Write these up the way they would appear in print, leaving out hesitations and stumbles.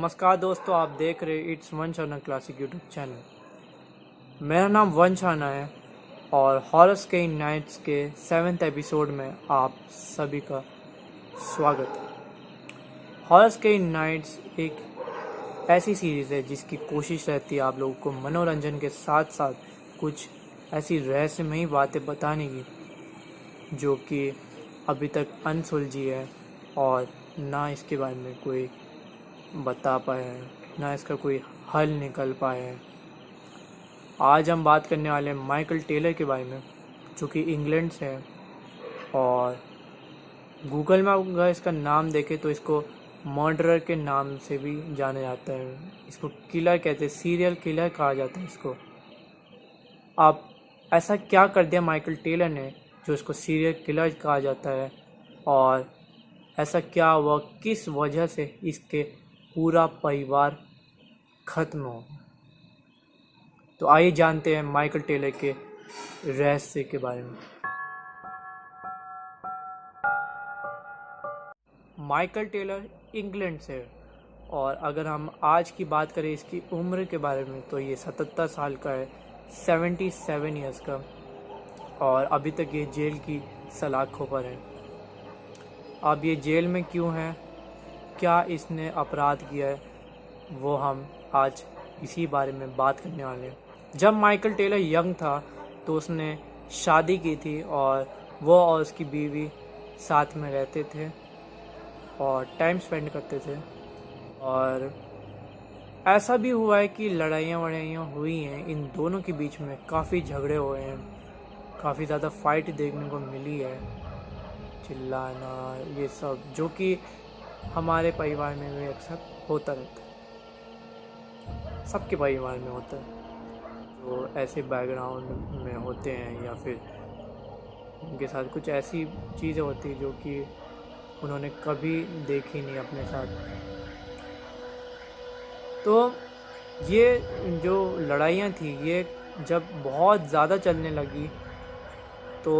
नमस्कार दोस्तों, आप देख रहे इट्स वंश आना क्लासिक यूट्यूब चैनल। मेरा नाम वंश आना है और हॉरर स्केरी नाइट्स के 7th एपिसोड में आप सभी का स्वागत है। हॉरर स्केरी नाइट्स एक ऐसी सीरीज़ है जिसकी कोशिश रहती है आप लोगों को मनोरंजन के साथ साथ कुछ ऐसी रहस्यमयी बातें बताने की जो कि अभी तक अनसुलझी है और ना इसके बारे में कोई बता पाया है, ना इसका कोई हल निकल पाया है। आज हम बात करने वाले हैं माइकल टेलर के बारे में, जो कि इंग्लैंड से है और गूगल में अगर इसका नाम देखें तो इसको मर्डरर के नाम से भी जाना जाता है। इसको किलर कहते हैं, सीरियल किलर कहा जाता है इसको। अब ऐसा क्या कर दिया माइकल टेलर ने जो इसको सीरियल किलर कहा जाता है, और ऐसा क्या हुआ, किस वजह से इसके पूरा परिवार खत्म हो। तो आइए जानते हैं माइकल टेलर के रहस्य के बारे में। माइकल टेलर इंग्लैंड से है और अगर हम आज की बात करें इसकी उम्र के बारे में तो ये 77 साल का है, 77 ईयर्स का, और अभी तक ये जेल की सलाखों पर है। अब ये जेल में क्यों है, क्या इसने अपराध किया है, वो हम आज इसी बारे में बात करने वाले हैं। जब माइकल टेलर यंग था तो उसने शादी की थी और वो और उसकी बीवी साथ में रहते थे और टाइम स्पेंड करते थे। और ऐसा भी हुआ है कि लड़ाइयाँ हुई हैं इन दोनों के बीच में, काफ़ी झगड़े हुए हैं, काफ़ी ज़्यादा फाइट देखने को मिली है, चिल्लाना, ये सब जो कि हमारे परिवार में भी अक्सर होता रहता है, सबके परिवार में होता है, जो ऐसे बैकग्राउंड में होते हैं या फिर उनके साथ कुछ ऐसी चीज़ें होती हैं जो कि उन्होंने कभी देखी नहीं अपने साथ। तो ये जो लड़ाइयाँ थी ये जब बहुत ज़्यादा चलने लगी तो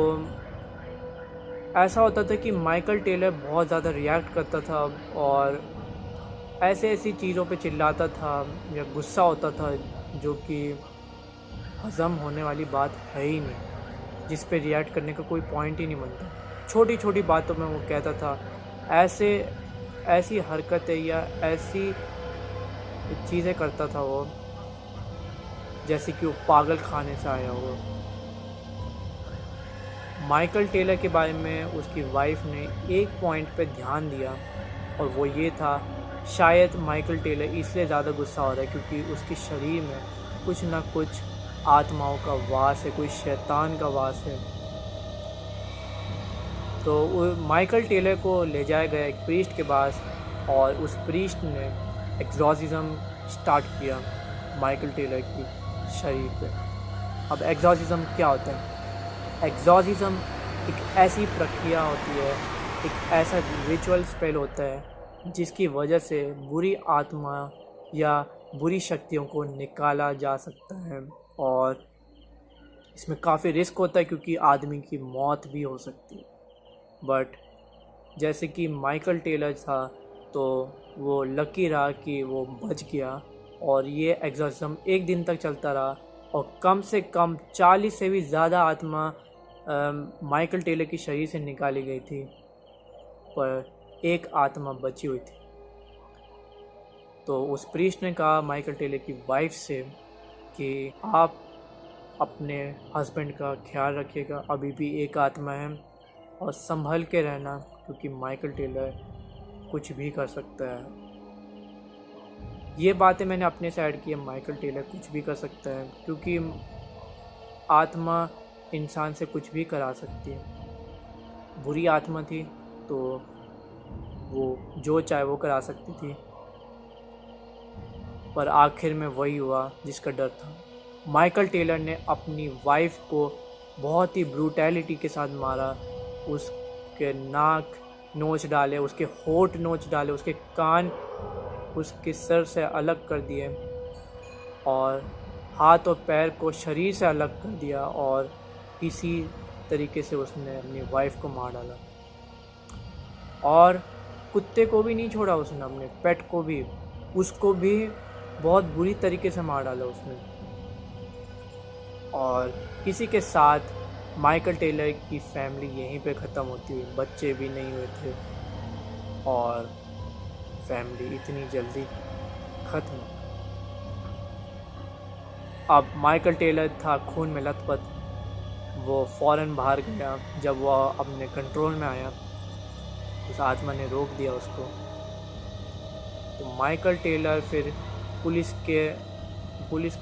ऐसा होता था कि माइकल टेलर बहुत ज़्यादा रिएक्ट करता था और ऐसी चीज़ों पे चिल्लाता था या गुस्सा होता था जो कि हज़म होने वाली बात है ही नहीं, जिस पे रिएक्ट करने का कोई पॉइंट ही नहीं बनता। छोटी छोटी बातों में वो कहता था ऐसी हरकतें या ऐसी चीज़ें करता था वो जैसे कि वो पागल खाने से आया हो। माइकल टेलर के बारे में उसकी वाइफ ने एक पॉइंट पे ध्यान दिया और वो ये था, शायद माइकल टेलर इसलिए ज़्यादा गुस्सा हो रहा है क्योंकि उसके शरीर में कुछ ना कुछ आत्माओं का वास है, कोई शैतान का वास है। तो माइकल टेलर को ले जाया गया एक प्रीस्ट के पास और उस प्रीस्ट ने एक्सॉर्सिज्म स्टार्ट किया माइकल टेलर की शरीर पे। अब एक्सॉर्सिज्म क्या होता है? एक्सॉर्सिज्म एक ऐसी प्रक्रिया होती है, एक ऐसा रिचुअल स्पेल होता है जिसकी वजह से बुरी आत्मा या बुरी शक्तियों को निकाला जा सकता है, और इसमें काफ़ी रिस्क होता है क्योंकि आदमी की मौत भी हो सकती है। बट जैसे कि माइकल टेलर था तो वो लकी रहा कि वो बच गया और ये एक्सॉर्सिज्म एक दिन तक चलता रहा और कम से कम 40 से भी ज़्यादा आत्मा माइकल टेलर की शरीर से निकाली गई थी, पर एक आत्मा बची हुई थी। तो उस प्रीस्ट ने कहा माइकल टेलर की वाइफ से कि आप अपने हस्बैंड का ख्याल रखिएगा, अभी भी एक आत्मा है और संभल के रहना क्योंकि माइकल टेलर कुछ भी कर सकता है। ये बातें मैंने अपने साइड की है, माइकल टेलर कुछ भी कर सकता है क्योंकि आत्मा इंसान से कुछ भी करा सकती है। बुरी आत्मा थी तो वो जो चाहे वो करा सकती थी, पर आखिर में वही हुआ जिसका डर था। माइकल टेलर ने अपनी वाइफ को बहुत ही ब्रूटैलिटी के साथ मारा, उसके नाक नोच डाले, उसके होंठ नोच डाले, उसके कान उसके सर से अलग कर दिए और हाथ और पैर को शरीर से अलग कर दिया, और इसी तरीके से उसने अपनी वाइफ को मार डाला। और कुत्ते को भी नहीं छोड़ा उसने, अपने पेट को भी, उसको भी बहुत बुरी तरीके से मार डाला उसने। और इसी के साथ माइकल टेलर की फैमिली यहीं पे ख़त्म होती हुई, बच्चे भी नहीं हुए थे और फैमिली इतनी जल्दी ख़त्म। अब माइकल टेलर था खून में लथपथ, वो फ़ौरन बाहर गया। जब वह अपने कंट्रोल में आया, उस आत्मा ने रोक दिया उसको। तो माइकल टेलर फिर पुलिस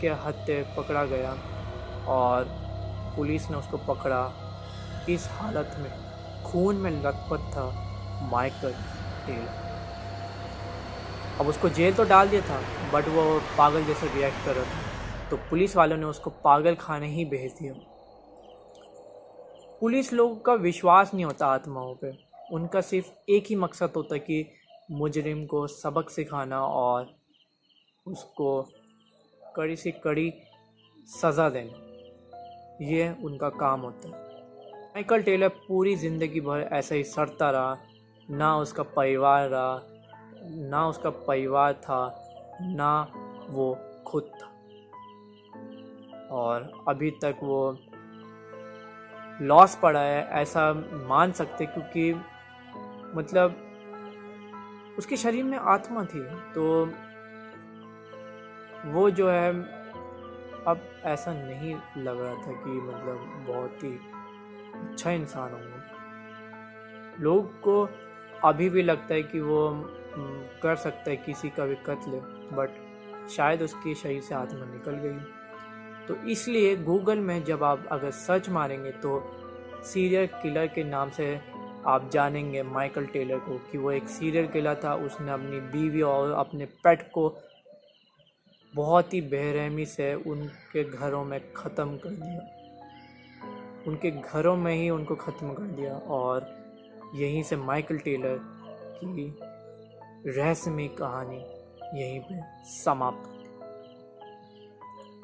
के हत्थे पकड़ा गया और पुलिस ने उसको पकड़ा। इस हालत में खून में लथपथ था माइकल टेलर। अब उसको जेल तो डाल दिया था, बट वो पागल जैसे रिएक्ट कर रहा था, तो पुलिस वालों ने उसको पागल खाने ही भेज दिया। पुलिस लोगों का विश्वास नहीं होता आत्माओं पे। उनका सिर्फ एक ही मकसद होता है कि मुजरिम को सबक सिखाना और उसको कड़ी से कड़ी सज़ा देना, ये उनका काम होता है। माइकल टेलर पूरी ज़िंदगी भर ऐसा ही सड़ता रहा। ना उसका परिवार रहा, ना उसका परिवार था, ना वो खुद था। और अभी तक वो लॉस पड़ा है, ऐसा मान सकते, क्योंकि मतलब उसके शरीर में आत्मा थी। तो वो जो है, अब ऐसा नहीं लग रहा था कि मतलब बहुत ही अच्छा इंसान होगा। लोग को अभी भी लगता है कि वो कर सकता है किसी का भी कत्ल, बट शायद उसके शरीर से आत्मा निकल गई। तो इसलिए गूगल में जब आप अगर सर्च मारेंगे तो सीरियल किलर के नाम से आप जानेंगे माइकल टेलर को, कि वो एक सीरियल किलर था। उसने अपनी बीवी और अपने पेट को बहुत ही बेरहमी से उनके घरों में ख़त्म कर दिया। उनके घरों में ही उनको ख़त्म कर दिया। और यहीं से माइकल टेलर की रहस्यमयी कहानी यहीं पे समाप्त होती।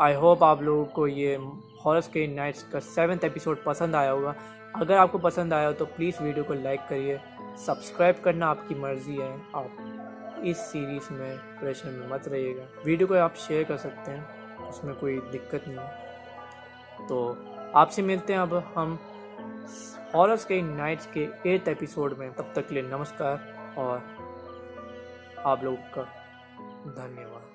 आई होप आप लोगों को ये हॉरर स्केरी नाइट्स का 7th एपिसोड पसंद आया होगा। अगर आपको पसंद आया हो तो प्लीज़ वीडियो को लाइक करिए। सब्सक्राइब करना आपकी मर्ज़ी है, आप इस सीरीज़ में प्रेशर में मत रहिएगा। वीडियो को आप शेयर कर सकते हैं, उसमें कोई दिक्कत नहीं है। तो आपसे मिलते हैं अब हम हॉरर स्केरी नाइट्स के 8th एपिसोड में। तब तक के लिए नमस्कार और आप लोगों का धन्यवाद।